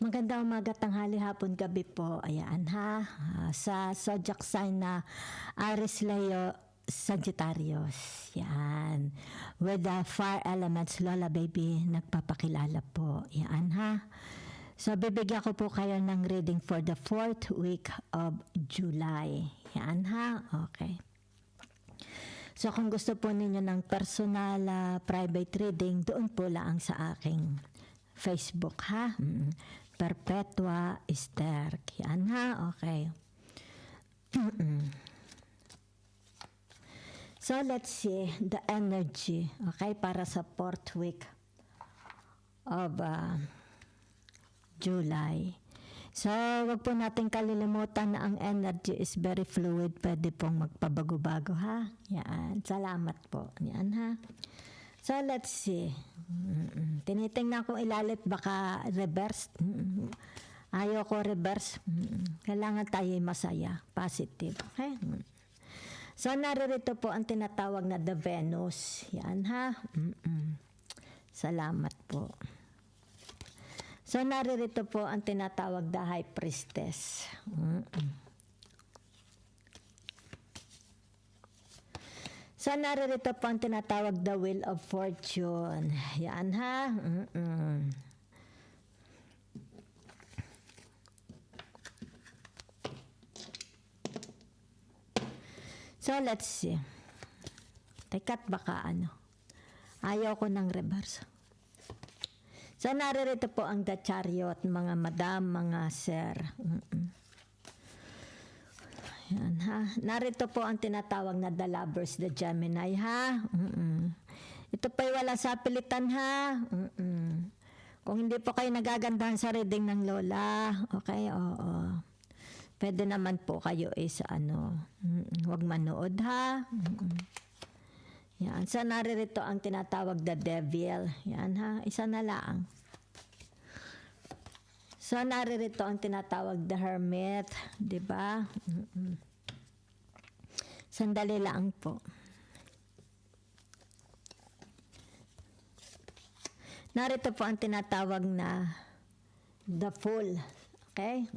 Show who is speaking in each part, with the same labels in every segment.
Speaker 1: Magandang umaga, tanghali, hapon, gabi po. Ayan ha. Sa zodiac sign na Aries, Leo, Sagittarius. Yan. With the fire elements, Lola Baby, nagpapakilala po. Yan ha. So, bibigyan ko po kayo ng reading for the 4th week of July. Yan ha. Okay. So, kung gusto po ninyo ng personal private reading, doon po lang sa aking Facebook ha. Perpetua Esther. Yan ha. Okay. So, let's see the energy, okay, para sa 4th week of July. So, wag po natin kalilimutan na ang energy is very fluid. Pwede pong magpabago-bago ha. Yan. Salamat po. Yan ha. So, let's see. Tinitingnan kong ilalit, baka reverse. Ayoko reverse. Kailangan tayo masaya. Positive. Okay? So, naririto po ang tinatawag na the Venus. Yan ha. Salamat po. So, naririto po ang tinatawag the High Priestess. So, naririto po ang tinatawag the Wheel of Fortune. Yan ha. So, let's see. Teka't baka ano. Ayaw ko ng reverse. So, naririto po ang the Chariot, mga madam, mga sir. Yan ha. Narito po ang tinatawag na the Lovers, the Gemini ha. Ito pa'y wala sa pilitan ha. Kung hindi po kayo nagagandahan sa reading ng Lola, okay, oo. Pwede naman po kayo sa huwag manood ha. Yan. So, naririto ang tinatawag the Devil. Yan ha. Isa na lang. So, naririto ang tinatawag the Hermit. Diba? Sandali lang po. Narito po ang tinatawag na the Fool. Okay?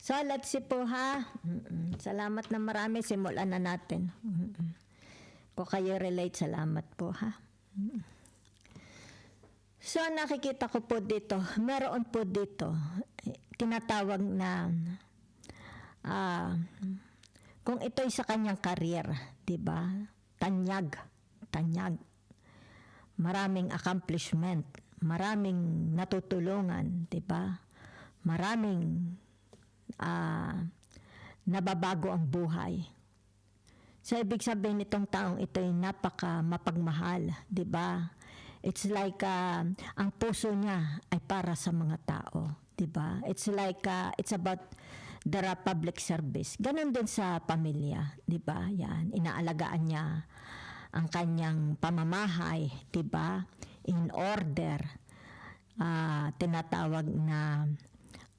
Speaker 1: So, let's see po ha. Salamat na marami. Simulan na natin. Kung kayo relate, salamat po ha. So, nakikita ko po dito, meron po dito, tinatawag na, kung ito'y sa kanyang career, diba? Tanyag. Maraming accomplishment, maraming natutulungan, diba? Maraming nababago ang buhay. So, ibig sabihin nitong taong ito'y napaka mapagmahal, diba? It's like ang puso niya ay para sa mga tao, 'di ba? It's like it's about the public service. Ganon din sa pamilya, 'di ba? Yan, inaalagaan niya ang kanyang pamamahay, 'di ba? In order. Tinatawag na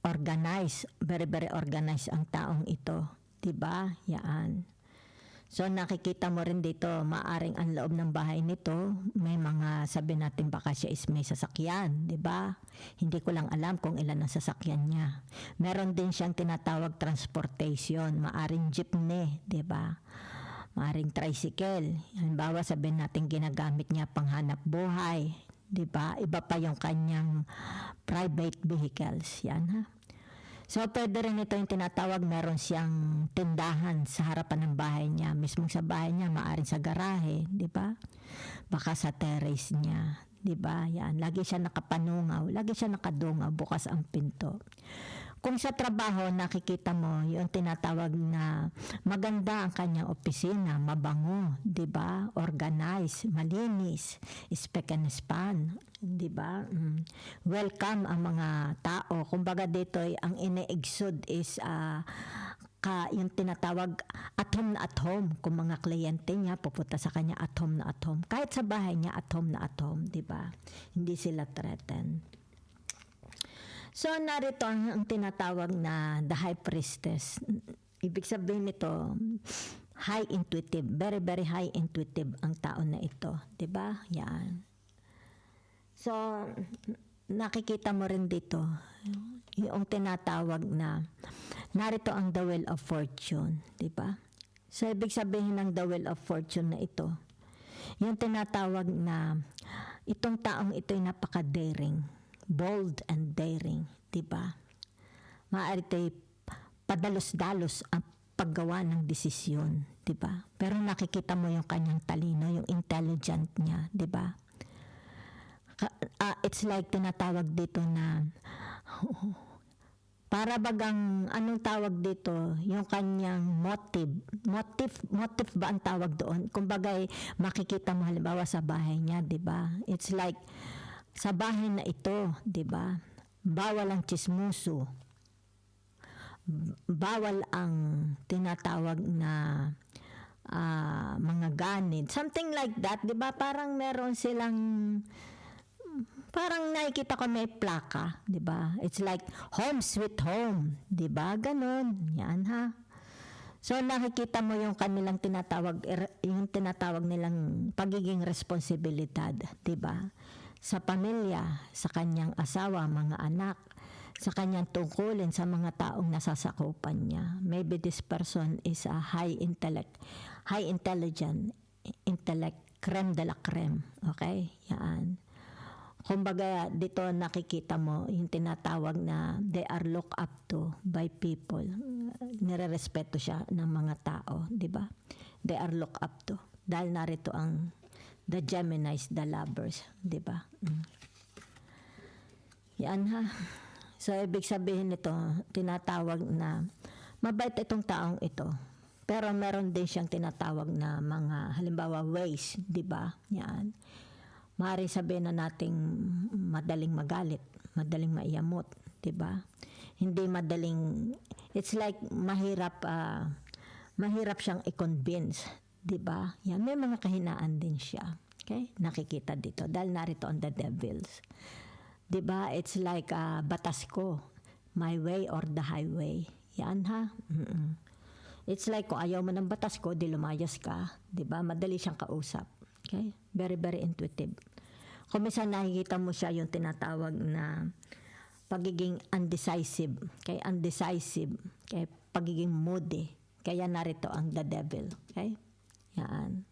Speaker 1: organized, very very organized ang taong ito, 'di ba? Yan. So, nakikita mo rin dito, maaring ang loob ng bahay nito, may mga, sabi natin baka siya is may sasakyan, di ba? Hindi ko lang alam kung ilan ang sasakyan niya. Meron din siyang tinatawag transportation, maaring jeepney, di ba? Maaring tricycle. Halimbawa, sabihin natin ginagamit niya panghanap buhay, di ba? Iba pa yung kanyang private vehicles, yan ha? So, pwede rin ito yung tinatawag, meron siyang tindahan sa harapan ng bahay niya. Mismong sa bahay niya, maaring sa garahe, di ba? Baka sa terrace niya, di ba? Yan, lagi siya nakapanungaw, lagi siya nakadungaw, bukas ang pinto. Kung sa trabaho, nakikita mo yung tinatawag na maganda ang kanyang opisina, mabango, di ba? Organized, malinis, speak and span, di ba? Welcome ang mga tao. Kumbaga dito, ang ine-exude is yung tinatawag at home. Kung mga kliyente niya, pupunta sa kanya at home. Kahit sa bahay niya, at home, di ba? Hindi sila threatened. So, narito ang tinatawag na the High Priestess. Ibig sabihin nito, high intuitive, very, very high intuitive ang tao na ito. Diba? Yan. So, nakikita mo rin dito, yung tinatawag na, narito ang the Wheel of Fortune, di ba? So, ibig sabihin ng the Wheel of Fortune na ito, yung tinatawag na, itong taong ito ay napaka-daring, bold and daring, di ba? Maaari ito'y padalos-dalos ang paggawa ng desisyon, di ba? Pero nakikita mo yung kanyang talino, yung intelligent niya, di ba? It's like tinatawag dito na para bagang anong tawag dito, yung kanyang motive ba ang tawag doon? Kumbaga makikita mo halimbawa sa bahay niya, 'di ba? It's like sa bahay na ito, 'di ba? Bawal ang tsismoso. Bawal ang tinatawag na mga ganid. Something like that, 'di ba? Parang meron silang parang nakikita ko may plaka, 'di ba? It's like home sweet home, 'di ba? Ganon. Yan ha. So nakikita mo yung kanilang tinatawag nilang pagiging responsibilidad, 'di ba? Sa pamilya, sa kanyang asawa, mga anak, sa kanyang tungkulin sa mga taong nasasakupan niya. Maybe this person is a high intelligent, creme de la creme. Okay? Yan. Kumbaga, dito nakikita mo yung tinatawag na they are looked up to by people. Nire-respeto siya ng mga tao, di ba? They are looked up to. Dahil narito ang the Geminis, the lovers, di ba? Yan ha. So, ibig sabihin nito, tinatawag na mabait itong taong ito. Pero meron din siyang tinatawag na mga, halimbawa, ways, di ba? Yan. Maaaring sabihin na nating madaling magalit, madaling maiyamot, 'di ba? Hindi madaling, it's like mahirap siyang i-convince, 'di ba? Yan, may mga kahinaan din siya. Okay? Nakikita dito dahil narito on the devils. 'Di ba? It's like batas ko, my way or the highway. Yan ha. It's like kung ayaw mo ng batas ko, di lumayas ka, 'di ba? Madali siyang kausap. Okay? Very, very intuitive. Kung minsan nakikita mo siya yung tinatawag na pagiging undecisive. Okay? Undecisive. Okay? Pagiging moody. Kaya narito ang the devil. Okay? Yan.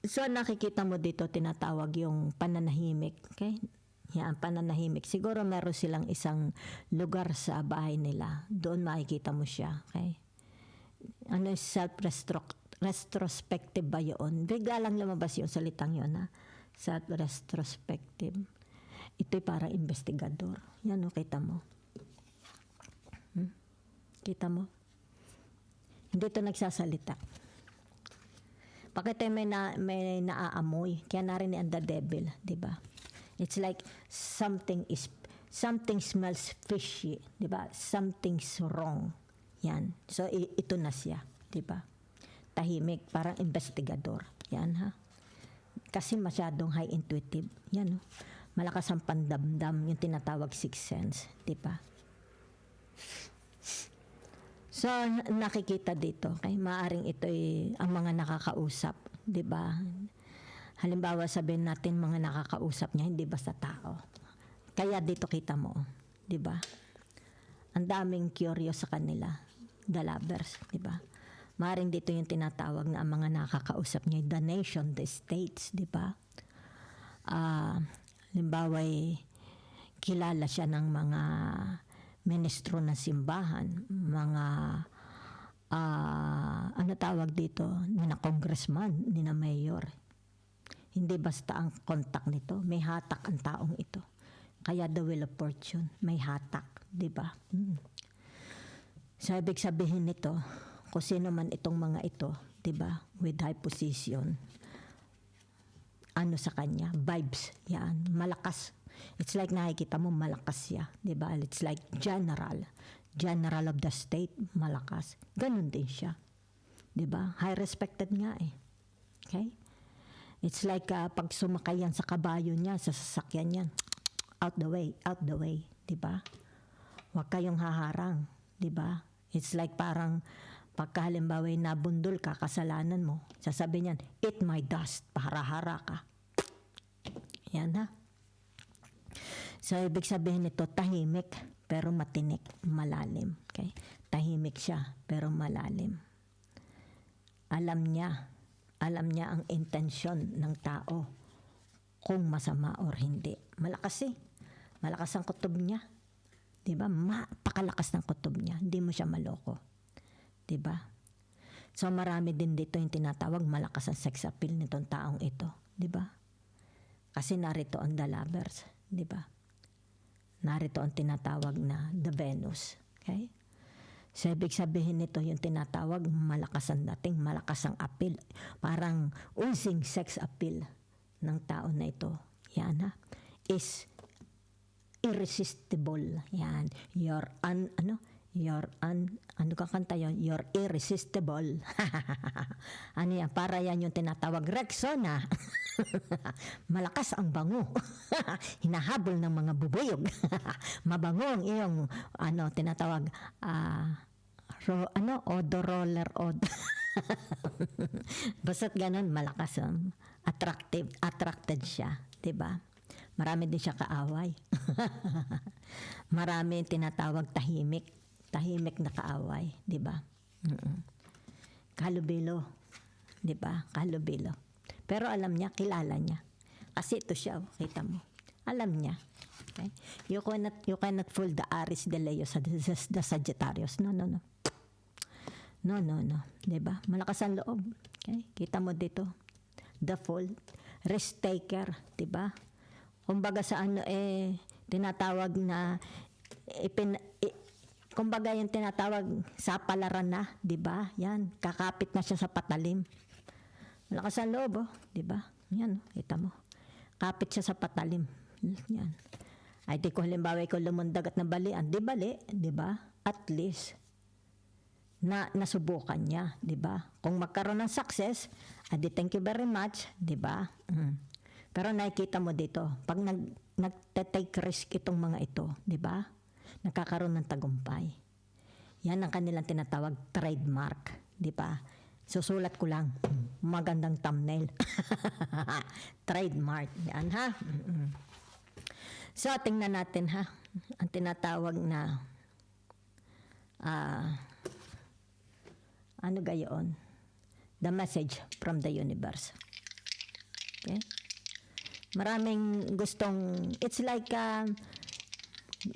Speaker 1: So nakikita mo dito tinatawag yung pananahimik. Okay? Yan, pananahimik. Siguro meron silang isang lugar sa bahay nila. Doon makikita mo siya. Okay? Ano yung retrospective ba yun? Bigla lang lumabas yung salitang yun, ha? Retrospective. Ito'y para investigador. Yan, o, kita mo. Kita mo? Hindi ito nagsasalita. Bakit may naaamoy? Kaya narinig ang the devil, di ba? It's like something smells fishy, di ba? Something's wrong. Yan. So, ito na siya, di ba? Tahimik, parang investigador. Yan ha. Kasi masyadong high intuitive. Yan, no? Malakas ang pandamdam, yung tinatawag sixth sense, di ba? So, nakikita dito, okay? Maaring ito'y ang mga nakakausap, di ba? Halimbawa, sabihin natin mga nakakausap niya, hindi basta tao. Kaya dito kita mo, di ba? Ang daming curious sa kanila, the lovers, di ba? Maring dito yung tinatawag na ang mga nakakausap niya, the nation, the states, di ba? Halimbawa, kilala siya ng mga ministro ng simbahan, mga ano tawag dito, nina congressman, nina mayor. Hindi basta ang contact nito, may hatak ang taong ito. Kaya the wheel of fortune, may hatak, di ba? So, ibig sabihin nito, kung sino man itong mga ito, 'di ba? With high position. Ano sa kanya? Vibes. Yan, malakas. It's like nakikita mo malakas siya, 'di ba? It's like general of the state, malakas. Ganun din siya. 'Di ba? High respected nga eh. Okay? It's like pag sumakay yan sa kabayo niya, sa sasakyan niyan, out the way, 'di ba? Huwag kayong haharang, 'di ba? It's like parang pagka halimbawa nabundol ka, kasalanan mo, sasabihin niyan, eat my dust, pahara-hara ka. Yan ha. So, ibig sabihin nito, tahimik, pero matinik, malalim. Okay? Tahimik siya, pero malalim. Alam niya ang intensyon ng tao kung masama or hindi. Malakas eh. Malakas ang kutob niya. Diba? Mapakalakas ng kutob niya. Hindi mo siya maloko. Diba? So marami din dito yung tinatawag malakas ang sex appeal nitong taong ito. Diba? Kasi narito ang the lovers. Diba? Narito ang tinatawag na the Venus. Okay? So, ibig sabihin nito yung tinatawag malakas ang dating, malakas ang appeal. Parang using sex appeal ng tao na ito. Yan ha. Is irresistible. Yan. Ano kakanta yun? You're irresistible. Ano yan? Para yan yung tinatawag Rexona. Malakas ang bango. Hinahabol ng mga bubuyog. Mabango ang iyong tinatawag odoroller od. Basta't ganun, malakas attracted siya, 'di ba? Marami din siya kaaway. Marami tinatawag tahimik na kaaway, 'di ba? Kalubilo, 'di ba? Kalubilo. Pero alam niya, kilala niya. Kasi ito siya, kita mo. Alam niya. Okay? You cannot fool the Aries, the Leo, the Sagittarius. No. No. Diba? Malakas ang loob. Okay? Kita mo dito. The Fool. Risk taker. Diba? Kumbaga sa tinatawag na kumbaga yung tinatawag sa palaran na. Diba? Yan. Kakapit na siya sa patalim. Malakas ang loob. Diba? Yan. Kita mo. Kapit siya sa patalim. Yan. Ay di ko halimbawa ko lumundag at nabalian. Di bali. Diba? At least nasubukan niya, 'di ba? Kung magkaroon ng success, adi thank you very much, 'di ba? Pero nakikita mo dito, pag nagte-take risk itong mga ito, 'di ba? Nakakaroon ng tagumpay. Yan ang kanilang tinatawag trademark, 'di ba? Susulat ko lang, magandang thumbnail. Trademark, yan ha. So tingnan natin ha, ang tinatawag na ano gayon? The message from the universe. Okay? Maraming gustong, it's like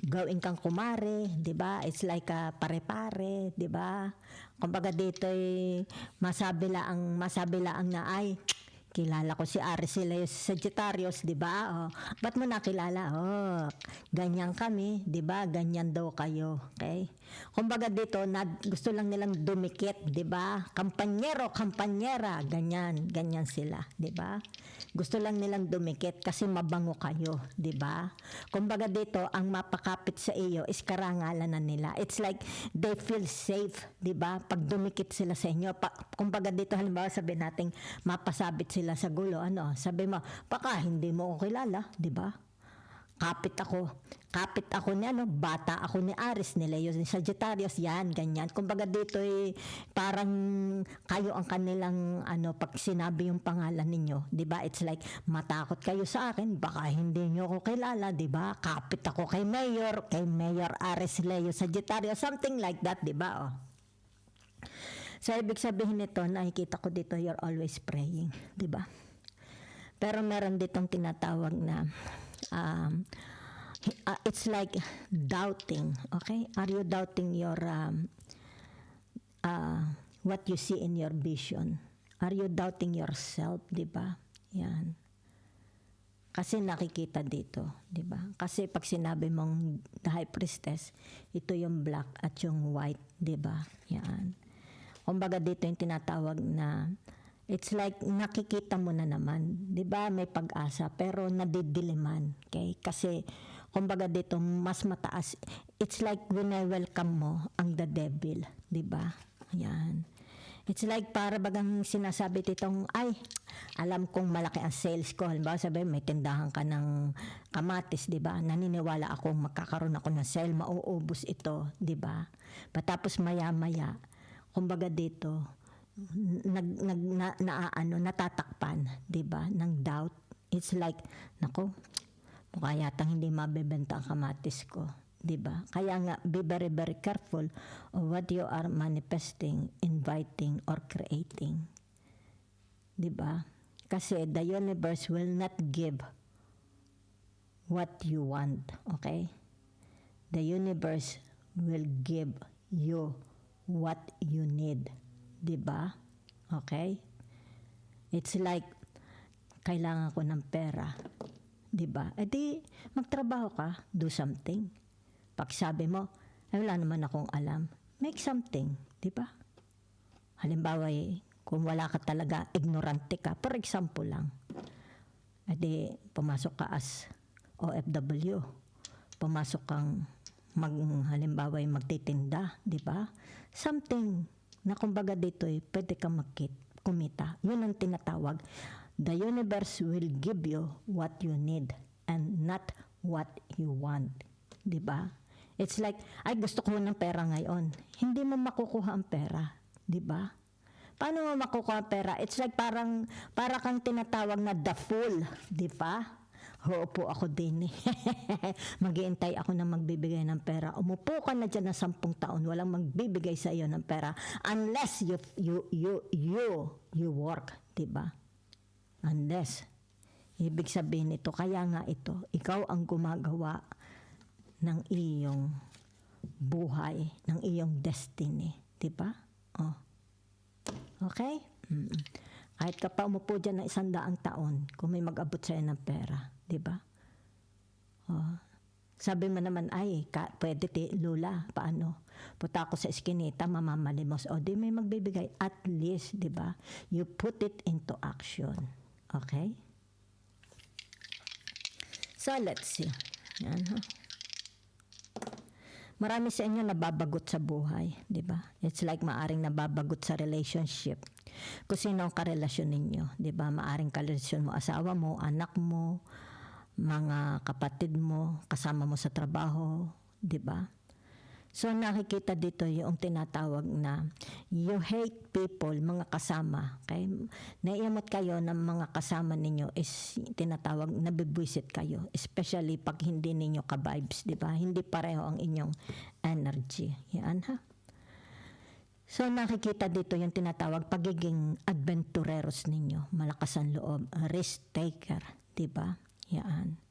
Speaker 1: gawin kang kumare, 'di ba? It's like pare-pare, 'di ba? Kumbaga dito masabi laang na ay kilala ko si Aries, sila yung Sagittarius, 'di ba? Oh, ba't mo nakilala? Oh, ganyan kami, 'di ba? Ganyan daw kayo, okay? Kumbaga dito gusto lang nilang dumikit, 'di ba? Kampanyero, kampanyera, ganyan sila, 'di ba? Gusto lang nilang dumikit kasi mabango kayo, 'di ba? Kumbaga dito ang mapakapit sa iyo is karangalan na nila. It's like they feel safe, 'di ba? Pag dumikit sila sa inyo, kumbaga dito halimbawa sabihin nating mapasabit sila sa gulo, sabi mo, baka hindi mo ako kilala, 'di ba? Kapit ako ni bata ako ni Aries, ni Leo, ni Sagittarius, yan, ganyan. Kumbaga dito parang kayo ang kanilang pag sinabi yung pangalan ninyo, 'di ba? It's like matakot kayo sa akin, baka hindi niyo ako kilala, 'di ba? Kapit ako kay Mayor Aries, Leo, Sagittarius, something like that, 'di ba? So ibig sabihin nito, nakikita ko dito, you're always praying, 'di ba? Pero meron ditong tinatawag na it's like doubting, okay? Are you doubting your what you see in your vision? Are you doubting yourself, 'di ba? Yan. Kasi nakikita dito, 'di ba? Kasi pag sinabi mong the high priestess, ito yung black at yung white, 'di ba? Yan. Kumbaga dito yung tinatawag na it's like nakikita mo na naman, 'di ba? May pag-asa pero nadidiliman, okay? Kasi kumbaga dito mas mataas. It's like when I welcome mo ang the devil, 'di ba? Yan. It's like para bagang sinasabi titong ay alam kong malaki ang sales ko. Halimbawa sabi may tindahan ka ng kamatis, 'di ba? Naniniwala akong magkakaroon ako ng sale, mauubos ito, 'di ba? Patapos maya-maya kumbaga dito natatakpan, 'di ba? Ng doubt. It's like nako, Mukha yatang hindi mabebenta ang kamatis ko. Diba? Kaya nga, be very, very careful of what you are manifesting, inviting, or creating. Diba? Kasi the universe will not give what you want, okay? The universe will give you what you need. Diba? Okay? It's like, kailangan ko ng pera. Diba? E di, magtrabaho ka, do something. Pag sabi mo, ay wala naman akong alam, make something, di ba? Halimbawa, kung wala ka talaga, ignorante ka, for example lang, edi pumasok ka as OFW, pumasok kang halimbawa magtitinda, di ba? Something na kumbaga dito pwede kang kumita. Yun ang tinatawag. The universe will give you what you need and not what you want. Di ba? It's like, ay gusto ko ng pera ngayon. Hindi mo makukuha ang pera. Di ba? Paano mo makukuha ang pera? It's like para kang tinatawag na the fool. Di ba? Uupo ako din eh. Mag-iintay ako na magbibigay ng pera. Umupo ka na dyan ng 10 taon. Walang magbibigay sa iyo ng pera. Unless you work. Di ba? Unless. Ibig sabihin ito. Kaya nga ito. Ikaw ang gumagawa ng iyong buhay, ng iyong destiny. Diba? Oh. Okay? Kahit ka pa umupo dyan ng 100 taon, kung may mag-abot sa'yo ng pera. Diba? Oh. Sabi mo naman, ay, pwede Lula, paano? Punta ako sa eskinita, mamamalimos. O, di may magbibigay. At least, diba? You put it into action. Okay? So, let's see. Yan, ha? Marami sa inyo nababagot sa buhay, di ba? It's like maaring nababagot sa relationship. Kung sino ang karelasyon ninyo, di ba? Maaring karelasyon mo, asawa mo, anak mo, mga kapatid mo, kasama mo sa trabaho, di ba? So nakikita dito yung tinatawag na you hate people, mga kasama. Okay? Naiamot kayo ng mga kasama ninyo is tinatawag na bibwisit kayo. Especially pag hindi ninyo ka-vibes, di ba? Hindi pareho ang inyong energy. Yan ha? So nakikita dito yung tinatawag pagiging adventureros ninyo. Malakas ang loob. Risk taker. Di ba? Yan.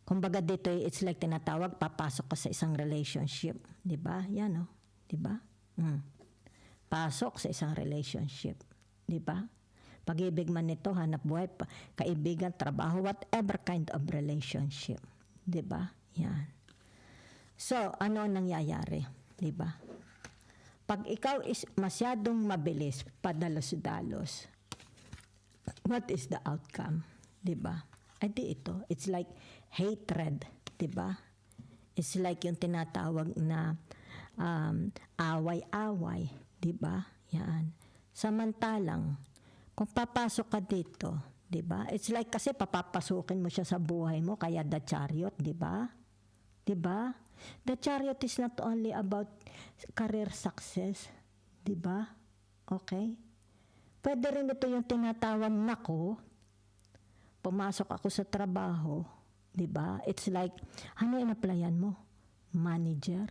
Speaker 1: Kumbaga dito, it's like tinatawag, papasok ka sa isang relationship. Diba? Yan o. Diba? Pasok sa isang relationship. Diba? Pag-ibig man nito, hanap buhay, kaibigan, trabaho, whatever kind of relationship. Diba? Yan. So, ano ang nangyayari? Diba? Pag ikaw is masyadong mabilis, padalos-dalos, what is the outcome? Diba? Ay di ito, it's like hatred, diba? It's like yung tinatawag na away-away, diba? Yan. Samantalang, kung papasok ka dito, diba? It's like kasi papapasukin mo siya sa buhay mo, kaya the chariot, diba? Diba? The chariot is not only about career success, diba? Okay? Pwede rin ito yung tinatawag nako, pumasok ako sa trabaho, diba? It's like, ano in-applyan mo? Manager.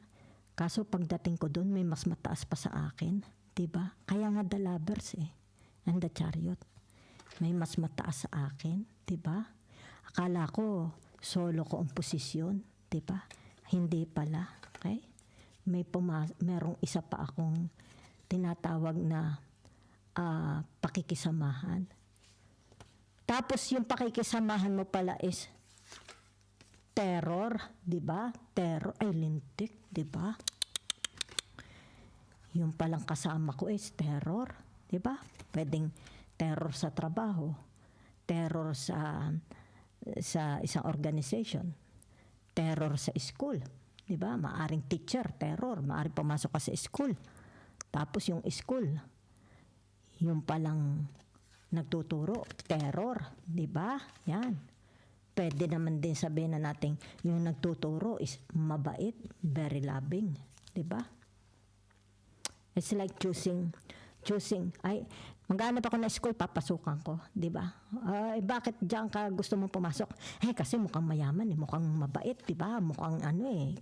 Speaker 1: Kaso pagdating ko doon, may mas mataas pa sa akin, diba? Kaya nga the lovers and the chariot. May mas mataas sa akin, diba? Akala ko, solo ko ang posisyon, diba? Hindi pala, okay? Merong isa pa akong tinatawag na pakikisamahan. Tapos yung pakikisamahan mo pala is terror, 'di ba? Terror ay lintik, 'di ba? Yung palang kasama ko is terror, 'di ba? Pwedeng terror sa trabaho, terror sa isang organization, terror sa school, 'di ba? Maaring teacher, terror, maaring pumasok ka sa school. Tapos yung school, yung palang nagtuturo, terror, di ba? Yan. Pwede naman din sabihin na natin, yung nagtuturo is mabait, very loving, di ba? It's like choosing, ay, Maghanap ako ng school, papasukan ko, di ba? Bakit diyan ka gusto mong pumasok? Kasi mukhang mayaman, mukhang mabait, di ba? Mukhang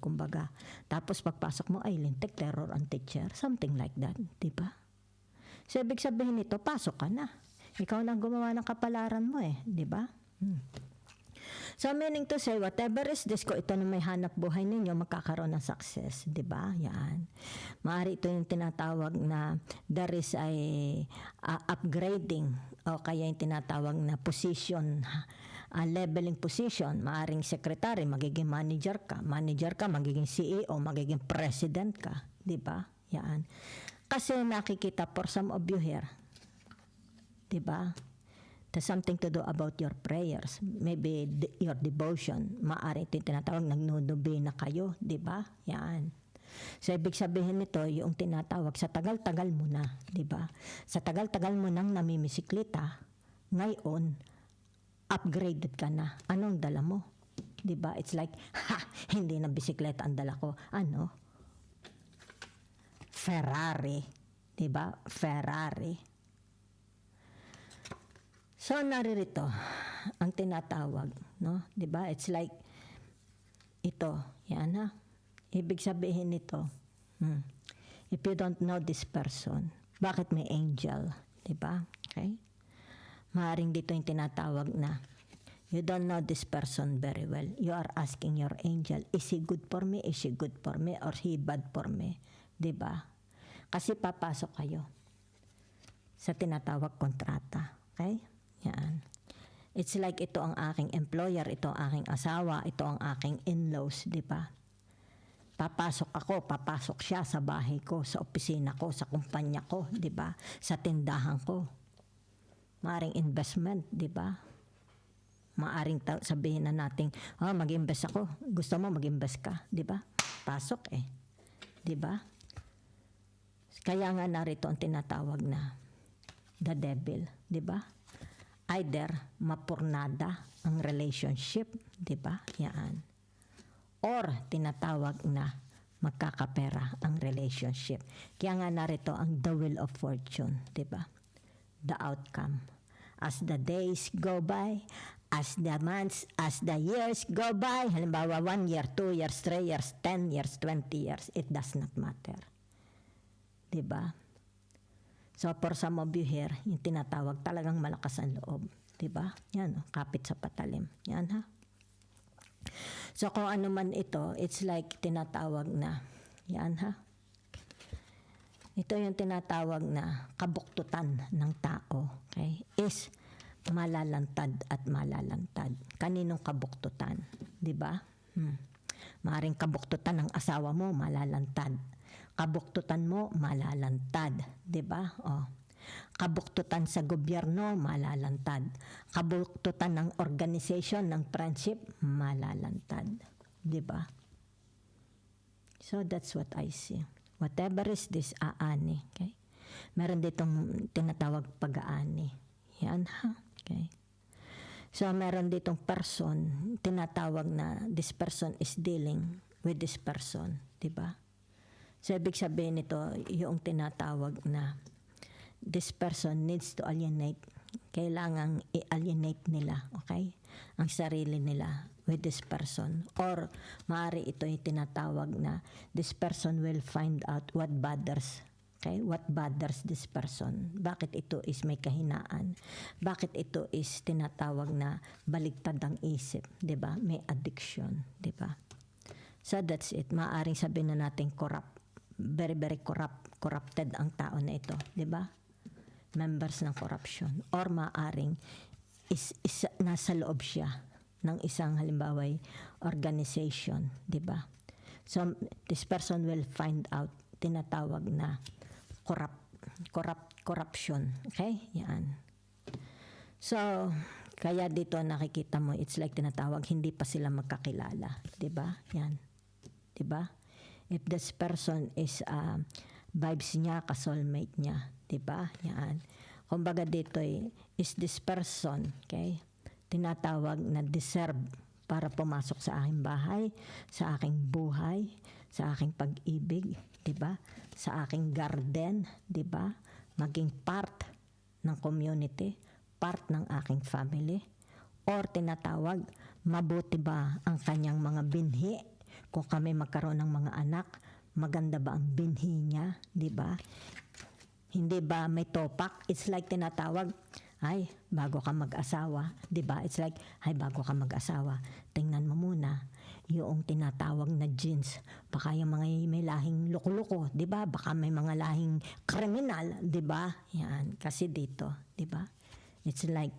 Speaker 1: kumbaga. Tapos pagpasok mo, ay lintik, terror ang teacher. Something like that, di ba? So, ibig sabihin nito, pasok ka na. Ikaw na gumawa ng kapalaran mo di ba? So, meaning to say, whatever is this, kung ito na may hanap buhay ninyo, magkakaroon ng success. Diba? Yan. Maaari ito yung tinatawag na there is a upgrading o kaya yung tinatawag na position, leveling position. Maaring secretary, magiging manager ka. Manager ka, magiging CEO, magiging president ka. Diba? Yan. Kasi nakikita for some of you here, diba? There's something to do about your prayers. Maybe your devotion. Maaari ito yung tinatawag, nagnunubi na kayo. Diba? Yan. So, ibig sabihin nito, yung tinatawag, sa tagal-tagal mo na. Diba? Sa tagal-tagal mo nang namimisiklita, ngayon, upgraded ka na. Anong dala mo? Diba? It's like, hindi na bisikleta ang dala ko. Ferrari. Diba? Ferrari. So, naririto, ang tinatawag, no? Diba? It's like, ito, yan Ibig sabihin nito, if you don't know this person, bakit may angel? Diba? Okay? Maaring dito yung tinatawag na, you don't know this person very well. You are asking your angel, is he good for me? Is she good for me? Or he bad for me? Diba? Kasi papasok kayo sa tinatawag kontrata. Okay? Yan. It's like ito ang aking employer, ito ang aking asawa, ito ang aking in-laws, di ba? Papasok siya sa bahay ko, sa opisina ko, sa kumpanya ko, di ba? Sa tindahan ko. Maaring investment, di ba? Maaring sabihin na natin, mag-invest ako. Gusto mo mag-invest ka, di ba? Pasok di ba? Kaya nga narito ang tinatawag na the devil, di ba? Either mapurnada ang relationship, di ba? Yan. Or tinatawag na magkakapera ang relationship. Kaya nga narito ang the wheel of fortune, di ba? The outcome. As the days go by, as the months, as the years go by, halimbawa 1 year, 2 years, 3 years, 10 years, 20 years, it does not matter. Di ba? So, for some of you here, yung tinatawag talagang malakas ang loob. Diba? Yan, kapit sa patalim. Yan, So, kung ano man ito, it's like tinatawag na, yan, Ito yung tinatawag na kabuktutan ng tao, okay? Is malalantad at malalantad. Kaninong kabuktutan? Diba? Maaring kabuktutan ng asawa mo, malalantad. Kabuktutan mo, malalantad. Diba? Kabuktutan sa gobyerno, malalantad. Kabuktutan ng organization, ng friendship, malalantad. Diba? So, that's what I see. Whatever is this, aani. Okay? Meron ditong tinatawag pag-aani. Yan, Okay? So, meron ditong person, tinatawag na this person is dealing with this person. Diba? So, ibig sabihin nito, yung tinatawag na this person needs to alienate. Kailangang i-alienate nila, okay? Ang sarili nila with this person. Or, maaari ito yung tinatawag na this person will find out what bothers. Okay? What bothers this person? Bakit ito is may kahinaan? Bakit ito is tinatawag na baligtad ang isip? Diba? May addiction. Diba? So, that's it. Maaaring sabihin na natin corrupt. Very, very corrupted ang tao na ito. Diba? Members ng corruption. Or maaring is nasa loob siya ng isang halimbawa organization. Diba? So, this person will find out, tinatawag na corruption. Okay? Yan. So, kaya dito nakikita mo, it's like tinatawag, hindi pa sila magkakilala. Diba? Yan. Diba? If this person is vibes niya, ka-soulmate niya. Diba? Yan. Kumbaga dito is this person, okay? Tinatawag na deserve para pumasok sa aking bahay, sa aking buhay, sa aking pag-ibig, diba? Sa aking garden, diba? Maging part ng community, part ng aking family, or tinatawag, mabuti ba ang kanyang mga binhi? Kung kami magkaroon ng mga anak, maganda ba ang binhi niya? Di ba? Hindi ba may topak? It's like tinatawag, ay, bago ka mag-asawa. Di ba? It's like, ay, bago ka mag-asawa, tingnan mo muna yung tinatawag na genes. Baka yung mga may lahing loko-loko, di ba? Baka may mga lahing kriminal, di ba? Yan, kasi dito, di ba? It's like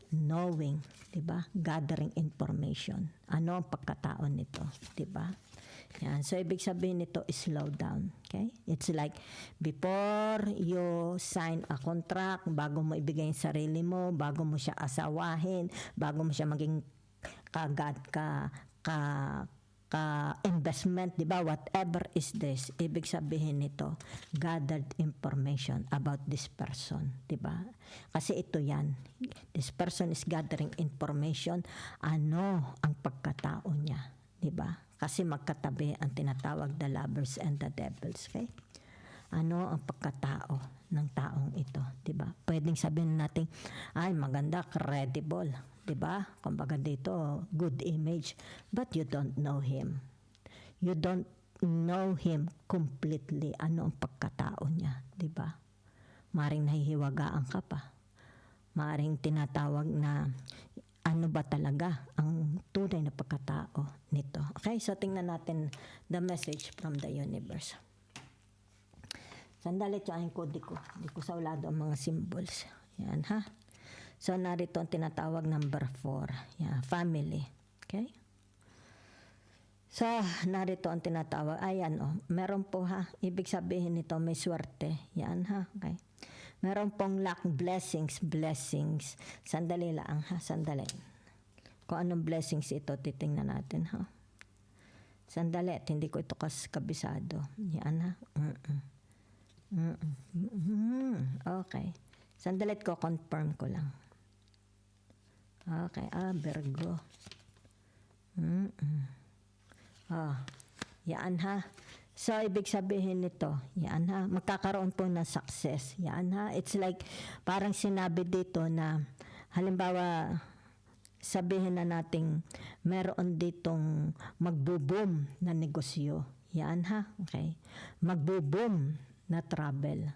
Speaker 1: knowing, di ba? Gathering information. Ano ang pagkatao nito, di ba? Yan. So, ibig sabihin nito is slow down. Okay? It's like, before you sign a contract, bago mo ibigay yung sarili mo, bago mo siya asawahin, bago mo siya maging investment, di ba? Whatever is this, ibig sabihin nito, gathered information about this person, di ba? Kasi ito yan. This person is gathering information, ano ang pagkatao niya, di ba? Kasi magkatabi ang tinatawag the lovers and the devils, okay? Ano ang pagkatao ng taong ito, di ba? Pwedeng sabihin natin, ay maganda, credible, di ba? Kumbaga dito, good image, but you don't know him. You don't know him completely. Ano ang pagkatao niya, di ba? Maring nahihiwagaan ka pa. Maring tinatawag na ano ba talaga ang tunay na pagkatao nito. Okay, so tingnan natin the message from the universe. Sandali, tsahin ko, di ko saulado ang mga symbols. Yan, ha? So, narito ang tinatawag number 4. Yan, family. Okay? So, narito ang tinatawag. Ayan, meron po, ha? Ibig sabihin nito, may swerte. Yan, ha? Okay? Meron pong luck, blessings. Sandali lang, ha? Sandali. Kung anong blessings ito, titingnan natin, ha? Sandali, at hindi ko ito kabisado. Yan, ha? Okay. Sandali ko, confirm ko lang. Okay, Virgo. Yan, ha? So, ibig sabihin nito, yan, ha? Magkakaroon po ng success. Yan, ha? It's like, parang sinabi dito na, halimbawa, sabihin na nating meron ditong magbo-boom na negosyo. Yan, ha? Okay. Magbo-boom na travel.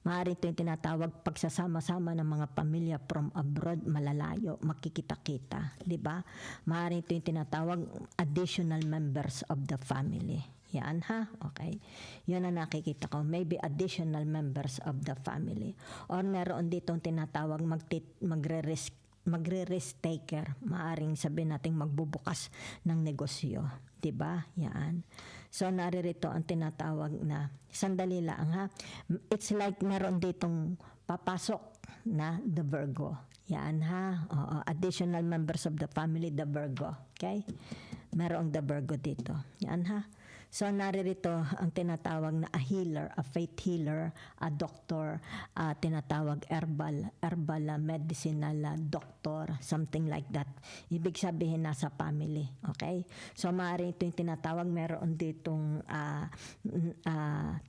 Speaker 1: Maaari ito yung tinatawag pagsasama-sama ng mga pamilya from abroad, malalayo, makikita-kita. Diba? Maaari ito yung tinatawag additional members of the family. Yan, ha? Okay. Yun ang nakikita ko. Maybe additional members of the family. Or meron ditong tinatawag magre-risk taker. Maaring sabihin natin magbubukas ng negosyo. Diba? Yan. So, naririto ang tinatawag na, sandali lang, ha? It's like meron ditong papasok na the Virgo. Yan, ha? Additional members of the family, the Virgo. Okay? Merong the Virgo dito. Yan, ha? So, naririto ang tinatawag na a healer, a faith healer, a doctor, tinatawag herbal medicinal doctor, something like that. Ibig sabihin nasa family. Okay? So, maaari ito yung tinatawag, meron ditong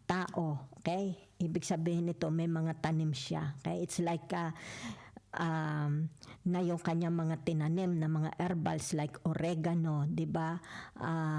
Speaker 1: tao. Okay? Ibig sabihin nito, may mga tanim siya. Okay? It's like na yung kanyang mga tinanim na mga herbals like oregano, di ba?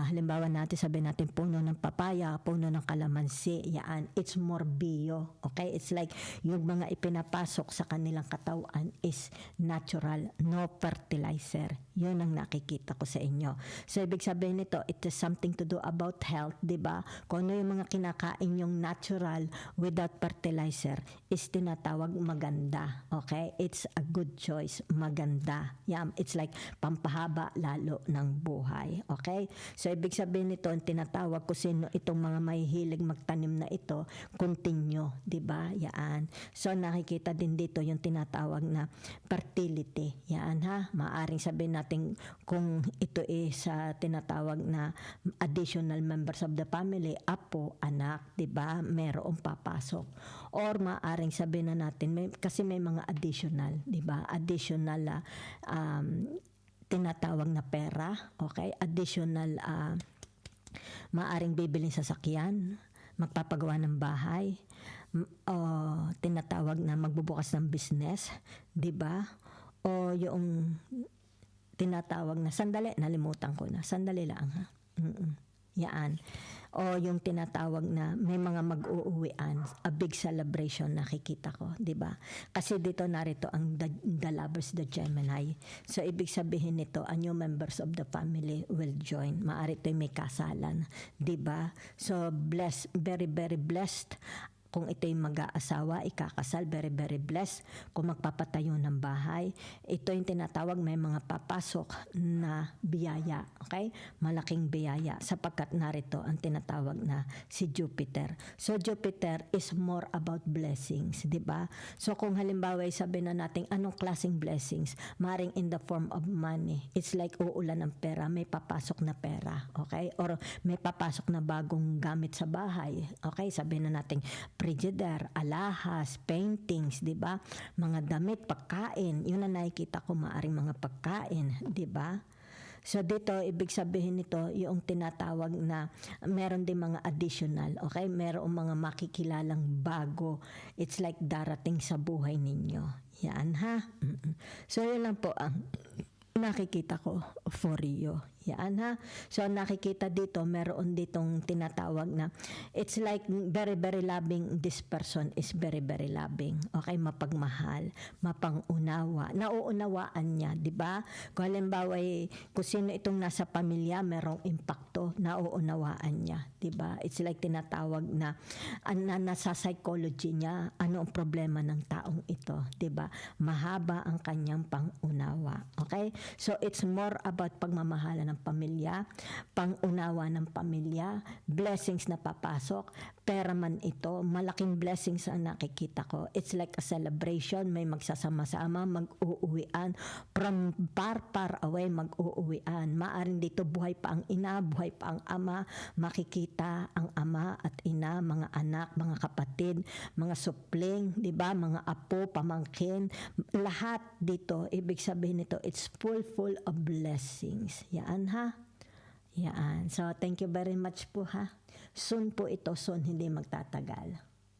Speaker 1: Halimbawa natin, sabihin natin puno ng papaya, puno ng kalamansi, yan. It's more bio, okay? It's like yung mga ipinapasok sa kanilang katawan is natural, no fertilizer. Yun ang nakikita ko sa inyo. So, ibig sabihin nito, it has something to do about health, di ba? Kung ano yung mga kinakain yung natural without fertilizer is tinatawag maganda, okay? It's a good choice, maganda. Yeah, it's like pampahaba lalo ng buhay. Okay? So, ibig sabihin nito, ang tinatawag ko sino itong mga mahihilig magtanim na ito, continue. Diba? Yan. So, nakikita din dito yung tinatawag na fertility. Yan, ha? Maaring sabihin natin kung ito is tinatawag na additional members of the family, apo, anak, diba? Merong papasok. Or maaring sabihin na natin, kasi may mga additional, di ba? Additional tinatawag na pera, okay? Additional maaring bibiling sasakyan, magpapagawa ng bahay, o tinatawag na magbubukas ng business, 'di ba? O yung tinatawag na sandali, nalimutan ko na. Sandali lang ha. Yan. O yung tinatawag na may mga mag-uuwian, a big celebration nakikita ko, 'di ba? Kasi dito narito ang the lovers, the Gemini. So ibig sabihin nito, a new members of the family will join. Maari ito may kasalan, 'di ba? So blessed, very very blessed. Kung ito'y mag-aasawa, ikakasal, very, very blessed. Kung magpapatayo ng bahay, ito yung tinatawag may mga papasok na biyaya. Okay? Malaking biyaya sapagkat narito ang tinatawag na si Jupiter. So Jupiter is more about blessings, di ba? So kung halimbawa sabi na natin anong klaseng blessings, maring in the form of money. It's like uulan ng pera, may papasok na pera. Okay? Or may papasok na bagong gamit sa bahay. Okay? Sabi na natin frigidaire, alahas, paintings, 'di ba? Mga damit, pagkain, 'yun ang nakikita ko maaring mga pagkain, 'di ba? So dito ibig sabihin nito yung tinatawag na meron din mga additional, okay? Merong mga makikilalang bago. It's like darating sa buhay ninyo. Yan ha. So yun lang po ang nakikita ko for you. Yan ha. So nakikita dito, meron ditong tinatawag na it's like very very loving. This person is very very loving. Okay, mapagmahal, mapangunawa. Nauunawaan niya, 'di ba? Kung halimbawa kung sino itong nasa pamilya, merong impakto, nauunawaan niya, 'di ba? It's like tinatawag na nasa psychology niya, ano ang problema ng taong ito, 'di ba? Mahaba ang kanyang pangunawa. Okay? So it's more about pagmamahala ng pamilya, pangunawa ng pamilya, blessings na papasok, pera man ito, malaking blessings ang nakikita ko. It's like a celebration, may magsasama-sama, mag-uuwian, from far away mag-uuwian. Maaring dito buhay pa ang ina, buhay pa ang ama, makikita ang ama at ina, mga anak, mga kapatid, mga supling, 'di ba? Mga apo, pamangkin, lahat dito, ibig sabihin nito, it's full of blessings. Yan ha. Yan. So, thank you very much po ha. Soon po ito, soon, hindi magtatagal.